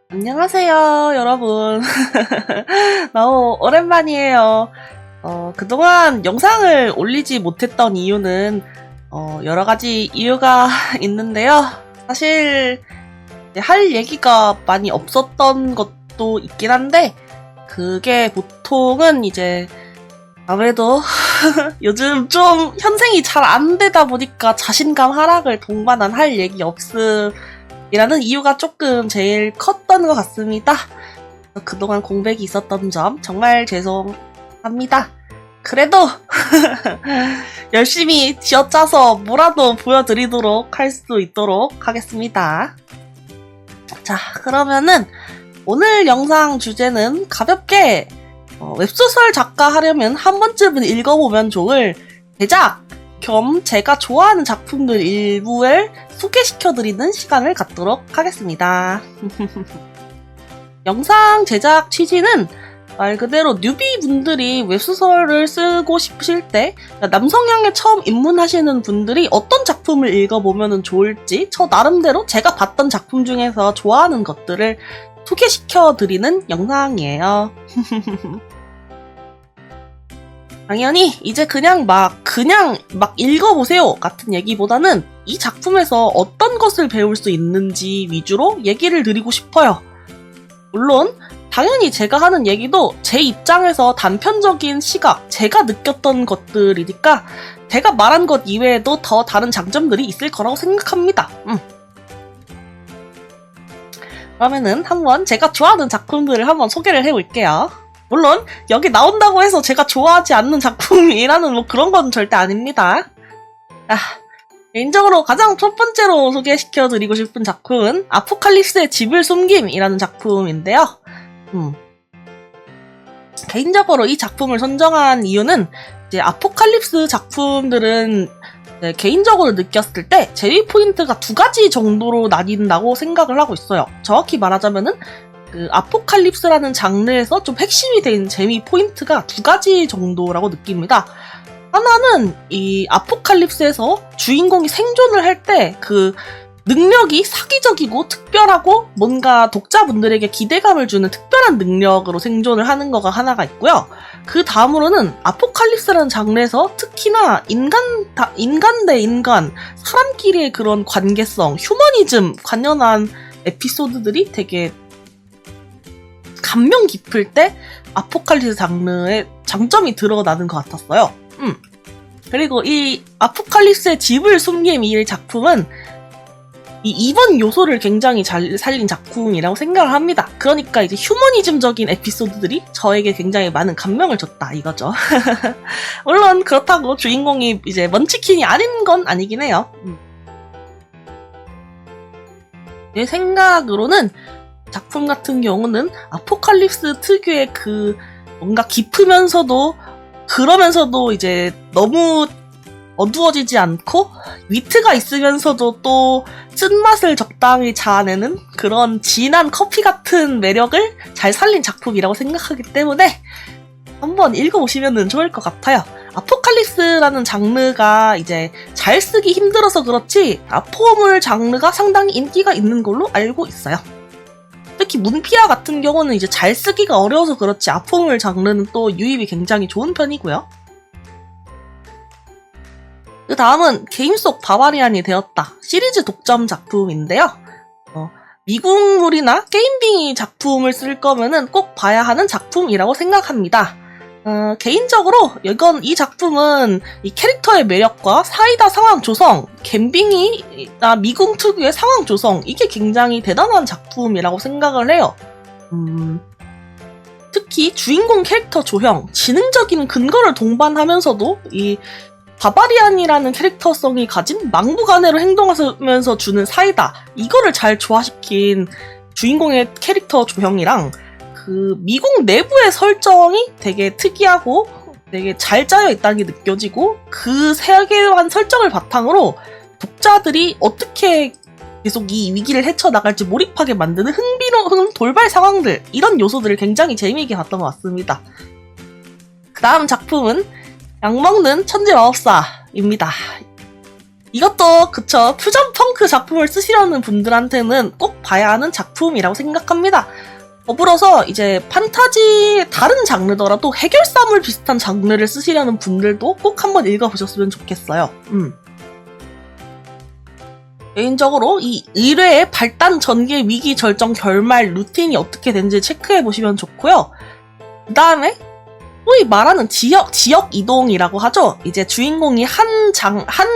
안녕하세요, 여러분. 너무 오랜만이에요. 그동안 영상을 올리지 못했던 이유는, 여러 가지 이유가 있는데요. 사실, 할 얘기가 많이 없었던 것도 있긴 한데, 그게 보통은 이제, 아무래도 요즘 좀 현생이 잘 안 되다 보니까 자신감 하락을 동반한 할 얘기 없음이라는 이유가 조금 제일 컸던 것 같습니다. 그동안 공백이 있었던 점 정말 죄송합니다. 그래도 열심히 쥐어짜서 뭐라도 보여드리도록 할 수 있도록 하겠습니다. 자, 그러면은 오늘 영상 주제는 가볍게 웹소설 작가 하려면 한 번쯤은 읽어보면 좋을 대작 겸 제가 좋아하는 작품들 일부를 소개시켜드리는 시간을 갖도록 하겠습니다. 영상 제작 취지는 말 그대로 뉴비 분들이 웹소설을 쓰고 싶으실 때 남성향에 처음 입문하시는 분들이 어떤 작품을 읽어보면 좋을지 저 나름대로 제가 봤던 작품 중에서 좋아하는 것들을 소개시켜드리는 영상이에요. 당연히 이제 그냥 막 읽어보세요 같은 얘기보다는 이 작품에서 어떤 것을 배울 수 있는지 위주로 얘기를 드리고 싶어요. 물론 당연히 제가 하는 얘기도 제 입장에서 단편적인 시각, 제가 느꼈던 것들이니까 제가 말한 것 이외에도 더 다른 장점들이 있을 거라고 생각합니다. 그러면은 한번 제가 좋아하는 작품들을 한번 소개를 해볼게요. 물론 여기 나온다고 해서 제가 좋아하지 않는 작품이라는 뭐 그런 건 절대 아닙니다. 개인적으로 가장 첫 번째로 소개시켜드리고 싶은 작품은 아포칼립스의 집을 숨김이라는 작품인데요. 개인적으로 이 작품을 선정한 이유는 이제 아포칼립스 작품들은 개인적으로 느꼈을 때 재미 포인트가 두 가지 정도로 나뉜다고 생각을 하고 있어요. 정확히 말하자면은 그 아포칼립스라는 장르에서 좀 핵심이 된 재미 포인트가 두 가지 정도라고 느낍니다. 하나는 이 아포칼립스에서 주인공이 생존을 할 때 그 능력이 사기적이고 특별하고 뭔가 독자분들에게 기대감을 주는 특별한 능력으로 생존을 하는 거가 하나가 있고요. 그 다음으로는 아포칼립스라는 장르에서 특히나 인간 대 인간, 사람끼리의 그런 관계성, 휴머니즘 관련한 에피소드들이 되게 감명 깊을 때 아포칼립스 장르의 장점이 드러나는 것 같았어요. 그리고 이 아포칼립스의 집을 숨김 이 작품은 이 2번 요소를 굉장히 잘 살린 작품이라고 생각을 합니다. 그러니까 이제 휴머니즘적인 에피소드들이 저에게 굉장히 많은 감명을 줬다 이거죠. 물론 그렇다고 주인공이 이제 먼치킨이 아닌 건 아니긴 해요. 제 생각으로는 작품 같은 경우는 아포칼립스 특유의 그 뭔가 깊으면서도 그러면서도 이제 너무 어두워지지 않고 위트가 있으면서도 또 쓴맛을 적당히 자아내는 그런 진한 커피 같은 매력을 잘 살린 작품이라고 생각하기 때문에 한번 읽어보시면 좋을 것 같아요. 아포칼립스라는 장르가 이제 잘 쓰기 힘들어서 그렇지 아포물 장르가 상당히 인기가 있는 걸로 알고 있어요. 특히 문피아 같은 경우는 이제 잘 쓰기가 어려워서 그렇지 아포물 장르는 또 유입이 굉장히 좋은 편이고요. 그 다음은 게임 속 바바리안이 되었다 시리즈 독점 작품인데요. 미국물이나 게임빙이 작품을 쓸 거면은 꼭 봐야 하는 작품이라고 생각합니다. 개인적으로 이 작품은 이 캐릭터의 매력과 사이다 상황 조성, 갬빙이나 미궁 특유의 상황 조성 이게 굉장히 대단한 작품이라고 생각을 해요. 특히 주인공 캐릭터 조형, 지능적인 근거를 동반하면서도 이 바바리안이라는 캐릭터성이 가진 막무가내로 행동하면서 주는 사이다 이거를 잘 조화시킨 주인공의 캐릭터 조형이랑 그 미국 내부의 설정이 되게 특이하고 되게 잘 짜여 있다는 게 느껴지고 그 세계관 설정을 바탕으로 독자들이 어떻게 계속 이 위기를 헤쳐나갈지 몰입하게 만드는 흥미로운 돌발 상황들 이런 요소들을 굉장히 재미있게 봤던 것 같습니다. 그 다음 작품은 약먹는 천재 마법사입니다. 이것도 그쵸. 퓨전 펑크 작품을 쓰시려는 분들한테는 꼭 봐야 하는 작품이라고 생각합니다. 더불어서 이제 판타지 다른 장르더라도 해결사물 비슷한 장르를 쓰시려는 분들도 꼭 한번 읽어보셨으면 좋겠어요. 개인적으로 이 의뢰의 발단, 전개, 위기, 절정, 결말, 루틴이 어떻게 되는지 체크해보시면 좋고요. 그 다음에 소위 말하는 지역 이동이라고 하죠. 이제 주인공이 한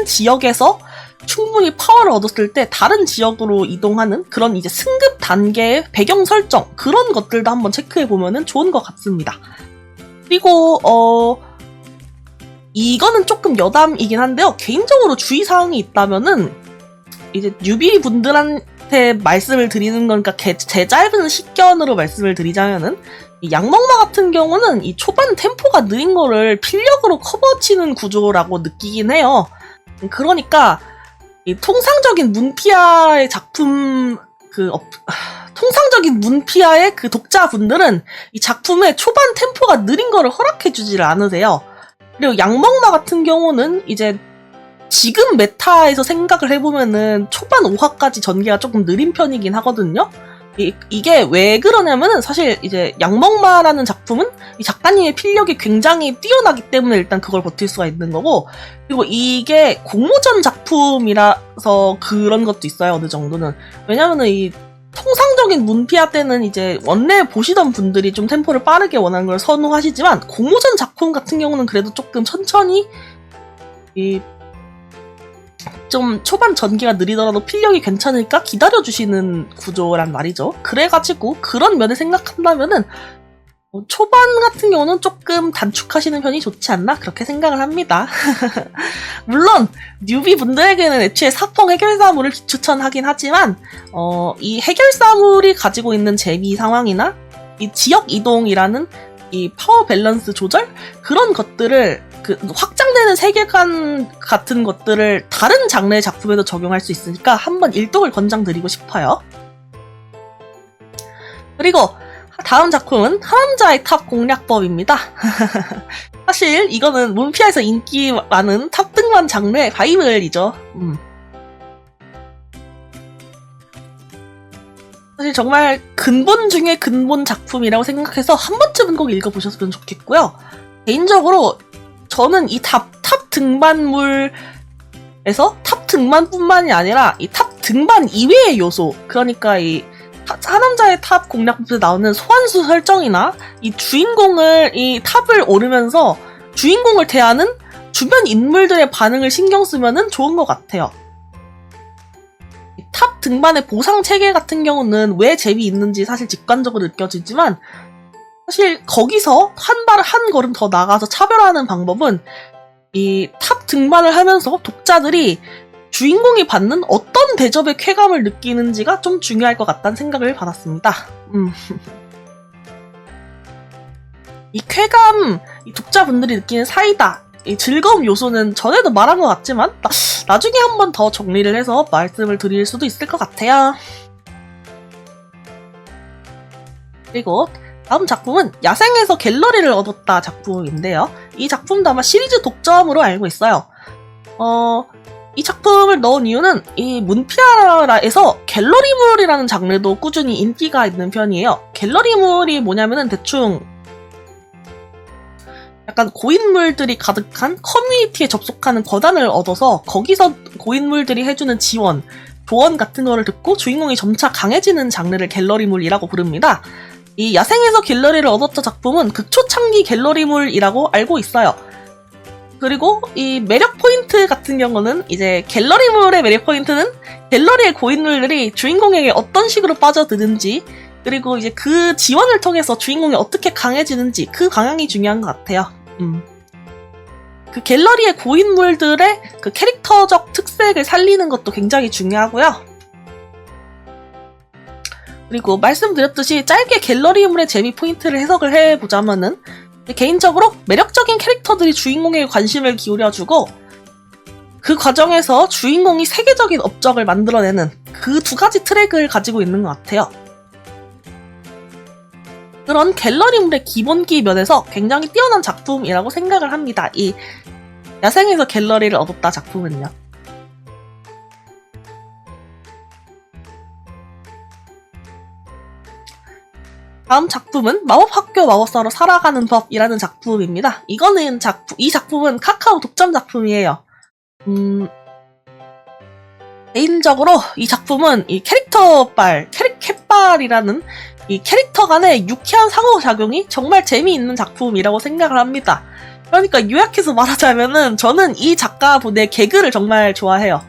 지역에서 충분히 파워를 얻었을 때 다른 지역으로 이동하는 그런 이제 승급 단계의 배경 설정, 그런 것들도 한번 체크해보면 좋은 것 같습니다. 그리고 이거는 조금 여담이긴 한데요. 개인적으로 주의사항이 있다면은 이제 뉴비 분들한테 말씀을 드리는 거니까 제 짧은 식견으로 말씀을 드리자면은 이 양먹마 같은 경우는 이 초반 템포가 느린 거를 필력으로 커버치는 구조라고 느끼긴 해요. 그러니까 이 통상적인 문피아의 작품 통상적인 문피아의 그 독자분들은 이 작품의 초반 템포가 느린 거를 허락해주지를 않으세요. 그리고 양먹마 같은 경우는 이제 지금 메타에서 생각을 해보면은 초반 5화까지 전개가 조금 느린 편이긴 하거든요. 이게 왜 그러냐면은 사실 이제 양먹마라는 작품은 이 작가님의 필력이 굉장히 뛰어나기 때문에 일단 그걸 버틸 수가 있는 거고, 그리고 이게 공모전 작품이라서 그런 것도 있어요. 어느 정도는. 왜냐면은 이 통상적인 문피아 때는 이제 원래 보시던 분들이 좀 템포를 빠르게 원하는 걸 선호하시지만 공모전 작품 같은 경우는 그래도 조금 천천히 좀 초반 전개가 느리더라도 필력이 괜찮으니까 기다려주시는 구조란 말이죠. 그래가지고 그런 면을 생각한다면은 초반 같은 경우는 조금 단축하시는 편이 좋지 않나? 그렇게 생각을 합니다. 물론 뉴비 분들에게는 애초에 사펑 해결사물을 비추천하긴 하지만 이 해결사물이 가지고 있는 재미 상황이나 이 지역 이동이라는 이 파워 밸런스 조절? 그런 것들을 확장되는 세계관 같은 것들을 다른 장르의 작품에도 적용할 수 있으니까 한번 일독을 권장드리고 싶어요. 그리고 다음 작품은 하남자의 탑 공략법입니다. 사실 이거는 문피아에서 인기 많은 탑등반 장르의 바이블이죠. 사실 정말 근본 중에 근본 작품이라고 생각해서 한 번쯤은 꼭 읽어보셨으면 좋겠고요. 개인적으로 저는 이 탑 등반물에서 탑 등반뿐만이 아니라 이 탑 등반 이외의 요소, 그러니까 이 하남자의 탑 공략법에서 나오는 소환수 설정이나 이 주인공을 이 탑을 오르면서 주인공을 대하는 주변 인물들의 반응을 신경 쓰면은 좋은 것 같아요. 탑 등반의 보상 체계 같은 경우는 왜 재미있는지 사실 직관적으로 느껴지지만 사실 거기서 한 걸음 더 나가서 차별화하는 방법은 이 탑 등반을 하면서 독자들이 주인공이 받는 어떤 대접의 쾌감을 느끼는지가 좀 중요할 것 같다는 생각을 받았습니다. 이 쾌감, 이 독자분들이 느끼는 사이다, 이 즐거움 요소는 전에도 말한 것 같지만 나중에 한번 더 정리를 해서 말씀을 드릴 수도 있을 것 같아요. 그리고 다음 작품은 야생에서 갤러리를 얻었다 작품인데요. 이 작품도 아마 시리즈 독점으로 알고 있어요. 이 작품을 넣은 이유는 이 문피아라에서 갤러리물이라는 장르도 꾸준히 인기가 있는 편이에요. 갤러리물이 뭐냐면은 대충 약간 고인물들이 가득한 커뮤니티에 접속하는 권한을 얻어서 거기서 고인물들이 해주는 지원, 조언 같은 거를 듣고 주인공이 점차 강해지는 장르를 갤러리물이라고 부릅니다. 이 야생에서 갤러리를 얻었다 작품은 극초창기 갤러리물이라고 알고 있어요. 그리고 이 매력 포인트 같은 경우는 이제 갤러리물의 매력 포인트는 갤러리의 고인물들이 주인공에게 어떤 식으로 빠져드는지, 그리고 이제 그 지원을 통해서 주인공이 어떻게 강해지는지, 그 방향이 중요한 것 같아요. 그 갤러리의 고인물들의 그 캐릭터적 특색을 살리는 것도 굉장히 중요하고요. 그리고 말씀드렸듯이 짧게 갤러리물의 재미 포인트를 해석을 해보자면은 개인적으로 매력적인 캐릭터들이 주인공에게 관심을 기울여주고 그 과정에서 주인공이 세계적인 업적을 만들어내는 그 두 가지 트랙을 가지고 있는 것 같아요. 그런 갤러리물의 기본기 면에서 굉장히 뛰어난 작품이라고 생각을 합니다. 이 야생에서 갤러리를 얻었다 작품은요. 다음 작품은 마법학교 마법사로 살아가는 법이라는 작품입니다. 이 작품은 카카오 독점 작품이에요. 개인적으로 이 작품은 이 캐릭터빨이라는 이 캐릭터 간의 유쾌한 상호작용이 정말 재미있는 작품이라고 생각을 합니다. 그러니까 요약해서 말하자면은 저는 이 작가분의 개그를 정말 좋아해요.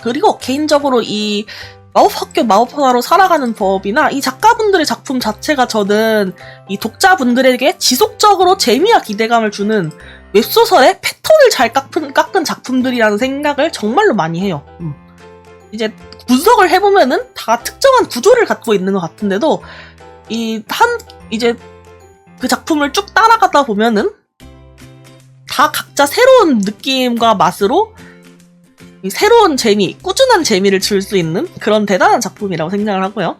그리고 개인적으로 이 마법학교 마법사로 살아가는 법이나 이 작가분들의 작품 자체가 저는 이 독자분들에게 지속적으로 재미와 기대감을 주는 웹소설의 패턴을 잘 깎은 작품들이라는 생각을 정말로 많이 해요. 이제 분석을 해보면은 다 특정한 구조를 갖고 있는 것 같은데도 이제 그 작품을 쭉 따라가다 보면은 다 각자 새로운 느낌과 맛으로 새로운 재미, 꾸준한 재미를 줄 수 있는 그런 대단한 작품이라고 생각을 하고요.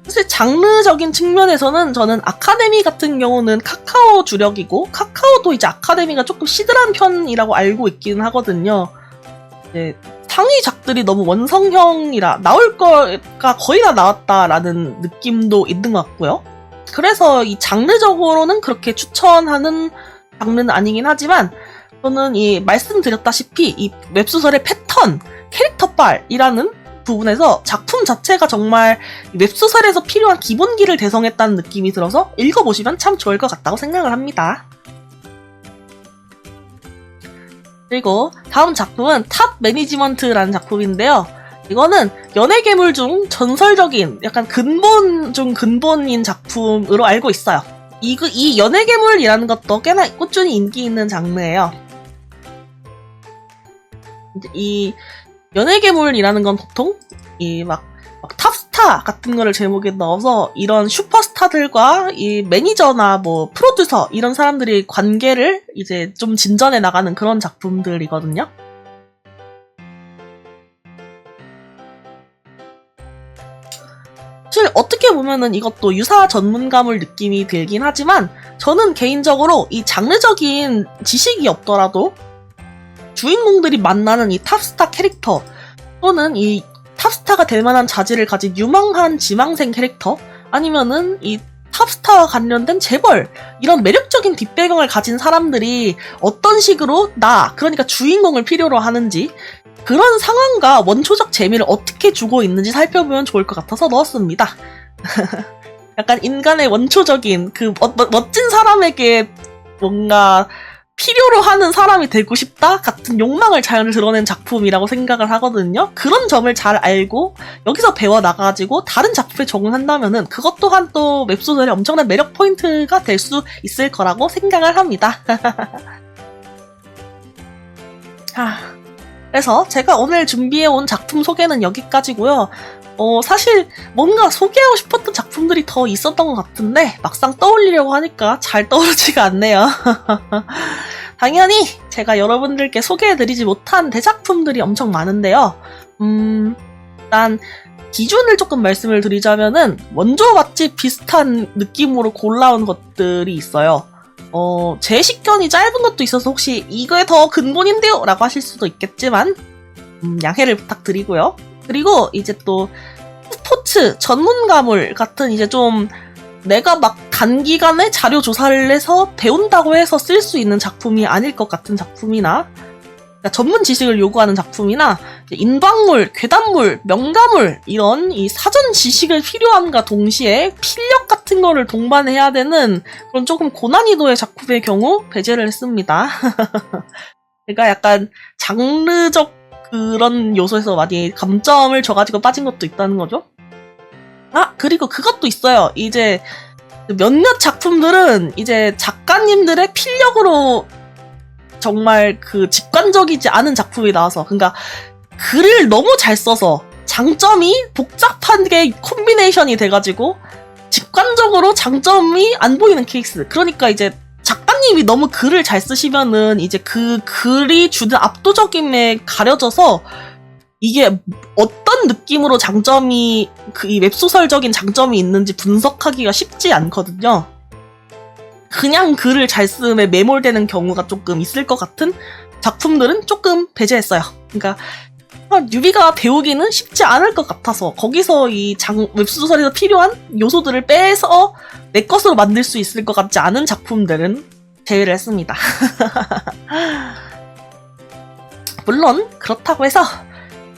사실 장르적인 측면에서는 저는 아카데미 같은 경우는 카카오 주력이고 카카오도 이제 아카데미가 조금 시들한 편이라고 알고 있기는 하거든요. 이제 상위작들이 너무 원성형이라 나올 거가 거의 다 나왔다라는 느낌도 있는 것 같고요. 그래서 이 장르적으로는 그렇게 추천하는 장르는 아니긴 하지만 저는 말씀드렸다시피 이 웹소설의 패턴, 캐릭터빨이라는 부분에서 작품 자체가 정말 웹소설에서 필요한 기본기를 대성했다는 느낌이 들어서 읽어보시면 참 좋을 것 같다고 생각을 합니다. 그리고 다음 작품은 탑 매니지먼트라는 작품인데요. 이거는 연예괴물 중 전설적인 약간 근본 중 근본인 작품으로 알고 있어요. 이 연예괴물이라는 것도 꽤나 꾸준히 인기 있는 장르예요. 이 연예괴물이라는 건 보통 막 탑스타 같은 거를 제목에 넣어서 이런 슈퍼스타들과 이 매니저나 뭐 프로듀서 이런 사람들이 관계를 이제 좀 진전해 나가는 그런 작품들이거든요. 사실 어떻게 보면은 이것도 유사 전문가물 느낌이 들긴 하지만 저는 개인적으로 이 장르적인 지식이 없더라도 주인공들이 만나는 이 탑스타 캐릭터 또는 이 탑스타가 될 만한 자질을 가진 유망한 지망생 캐릭터 아니면은 이 탑스타와 관련된 재벌 이런 매력적인 뒷배경을 가진 사람들이 어떤 식으로 그러니까 주인공을 필요로 하는지 그런 상황과 원초적 재미를 어떻게 주고 있는지 살펴보면 좋을 것 같아서 넣었습니다. 약간 인간의 원초적인 그 멋진 사람에게 뭔가 필요로 하는 사람이 되고 싶다 같은 욕망을 잘 드러낸 작품이라고 생각을 하거든요. 그런 점을 잘 알고 여기서 배워나가지고 다른 작품에 적용한다면은 그것 또한 또 웹소설의 엄청난 매력 포인트가 될 수 있을 거라고 생각을 합니다. 그래서 제가 오늘 준비해온 작품 소개는 여기까지고요. 사실 뭔가 소개하고 싶었던 작품들이 더 있었던 것 같은데 막상 떠올리려고 하니까 잘 떠오르지가 않네요. 당연히 제가 여러분들께 소개해드리지 못한 대작품들이 엄청 많은데요. 일단 기준을 조금 말씀을 드리자면은 원조 맛집 비슷한 느낌으로 골라온 것들이 있어요. 제 식견이 짧은 것도 있어서 혹시 이거에 더 근본인데요? 라고 하실 수도 있겠지만 양해를 부탁드리고요. 그리고 이제 또 스포츠 전문가물 같은 이제 좀 내가 막 단기간에 자료 조사를 해서 배운다고 해서 쓸 수 있는 작품이 아닐 것 같은 작품이나 그러니까 전문 지식을 요구하는 작품이나 인방물, 괴담물, 명가물 이런 이 사전 지식을 필요함과 동시에 필력 같은 거를 동반해야 되는 그런 조금 고난이도의 작품의 경우 배제를 했습니다. 그러니까 약간 장르적 그런 요소에서 많이 감점을 줘가지고 빠진 것도 있다는 거죠. 그리고 그것도 있어요. 이제 몇몇 작품들은 이제 작가님들의 필력으로 정말 그 직관적이지 않은 작품이 나와서 그러니까 글을 너무 잘 써서 장점이 복잡하게 콤비네이션이 돼가지고 직관적으로 장점이 안 보이는 케이스. 그러니까 이제 작가님이 너무 글을 잘 쓰시면은 이제 그 글이 주는 압도적임에 가려져서 이게 어떤 느낌으로 장점이 이 웹소설적인 장점이 있는지 분석하기가 쉽지 않거든요. 그냥 글을 잘 쓰면 매몰되는 경우가 조금 있을 것 같은 작품들은 조금 배제했어요. 그러니까 뉴비가 배우기는 쉽지 않을 것 같아서 거기서 이 웹소설에서 필요한 요소들을 빼서 내 것으로 만들 수 있을 것 같지 않은 작품들은 제외를 했습니다. 물론 그렇다고 해서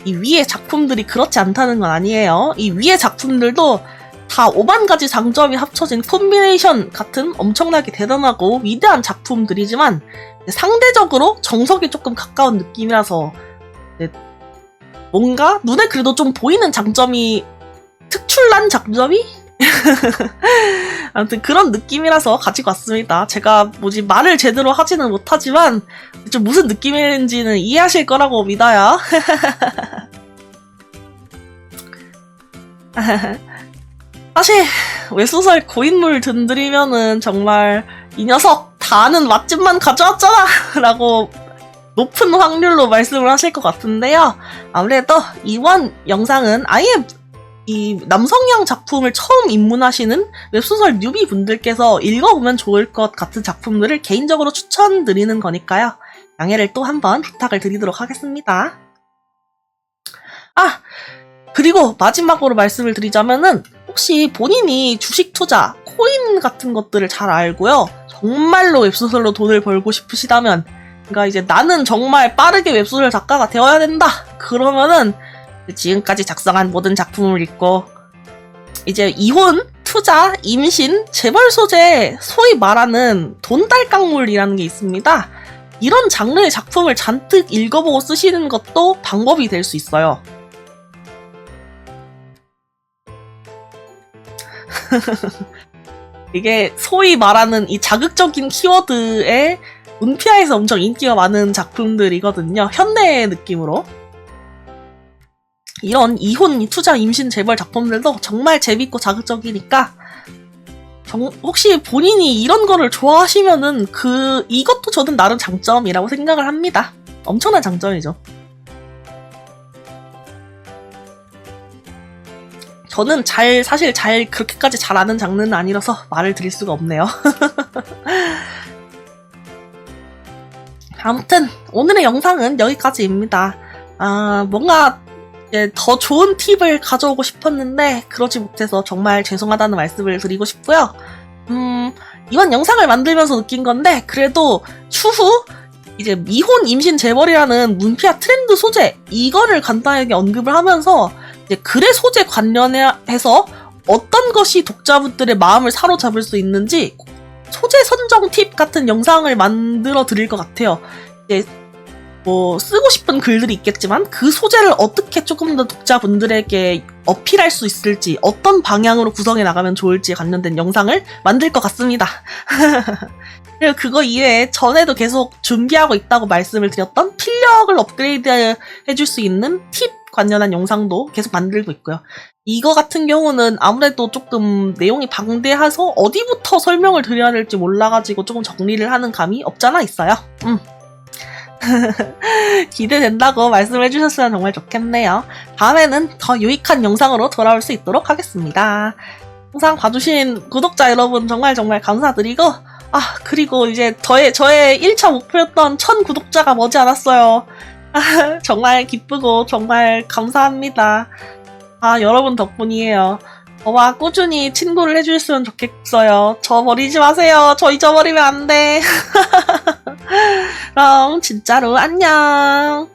이 위의 작품들이 그렇지 않다는 건 아니에요. 이 위의 작품들도 다 5만 가지 장점이 합쳐진 콤비네이션 같은 엄청나게 대단하고 위대한 작품들이지만 상대적으로 정석이 조금 가까운 느낌이라서 뭔가 눈에 그래도 좀 보이는 장점이 특출난 장점이? 아무튼 그런 느낌이라서 가지고 왔습니다. 제가 말을 제대로 하지는 못하지만 좀 무슨 느낌인지는 이해하실 거라고 믿어요. 사실 웹소설 고인물 든들이면은 정말 이 녀석 다 아는 맛집만 가져왔잖아! 라고 높은 확률로 말씀을 하실 것 같은데요. 아무래도 이번 영상은 아예 이 남성향 작품을 처음 입문하시는 웹소설 뉴비 분들께서 읽어보면 좋을 것 같은 작품들을 개인적으로 추천드리는 거니까요. 양해를 또 한번 부탁을 드리도록 하겠습니다. 그리고 마지막으로 말씀을 드리자면은 혹시 본인이 주식 투자, 코인 같은 것들을 잘 알고요. 정말로 웹소설로 돈을 벌고 싶으시다면 그러니까 이제 나는 정말 빠르게 웹소설 작가가 되어야 된다. 그러면은 지금까지 작성한 모든 작품을 읽고 이제 이혼, 투자, 임신, 재벌 소재, 소위 말하는 돈달깡물이라는 게 있습니다. 이런 장르의 작품을 잔뜩 읽어보고 쓰시는 것도 방법이 될 수 있어요. 이게 소위 말하는 이 자극적인 키워드에 문피아에서 엄청 인기가 많은 작품들이거든요. 현대 느낌으로. 이런 이혼, 투자, 임신, 재벌 작품들도 정말 재밌고 자극적이니까 혹시 본인이 이런 거를 좋아하시면은 이것도 저는 나름 장점이라고 생각을 합니다. 엄청난 장점이죠. 저는 사실 그렇게까지 잘 아는 장르는 아니라서 말을 드릴 수가 없네요. 아무튼 오늘의 영상은 여기까지입니다. 뭔가 더 좋은 팁을 가져오고 싶었는데 그러지 못해서 정말 죄송하다는 말씀을 드리고 싶고요. 이번 영상을 만들면서 느낀 건데 그래도 추후 이제 미혼, 임신, 재벌이라는 문피아 트렌드 소재 이거를 간단하게 언급을 하면서 이제 글의 소재 관련해서 어떤 것이 독자분들의 마음을 사로잡을 수 있는지 소재 선정 팁 같은 영상을 만들어 드릴 것 같아요. 이제 쓰고 싶은 글들이 있겠지만 그 소재를 어떻게 조금 더 독자분들에게 어필할 수 있을지 어떤 방향으로 구성해 나가면 좋을지 관련된 영상을 만들 것 같습니다. 그리고 그거 이외에 전에도 계속 준비하고 있다고 말씀을 드렸던 필력을 업그레이드 해줄 수 있는 팁 관련한 영상도 계속 만들고 있고요. 이거 같은 경우는 아무래도 조금 내용이 방대해서 어디부터 설명을 드려야 될지 몰라가지고 조금 정리를 하는 감이 없잖아 있어요. 기대된다고 말씀을 해주셨으면 정말 좋겠네요. 다음에는 더 유익한 영상으로 돌아올 수 있도록 하겠습니다. 항상 봐주신 구독자 여러분 정말 감사드리고 그리고 이제 저의 1차 목표였던 1000 구독자가 머지않았어요. 정말 기쁘고 정말 감사합니다. 여러분 덕분이에요. 저와 꾸준히 친구를 해주셨으면 좋겠어요. 저 버리지 마세요. 저 잊어버리면 안 돼. 그럼 진짜로 안녕.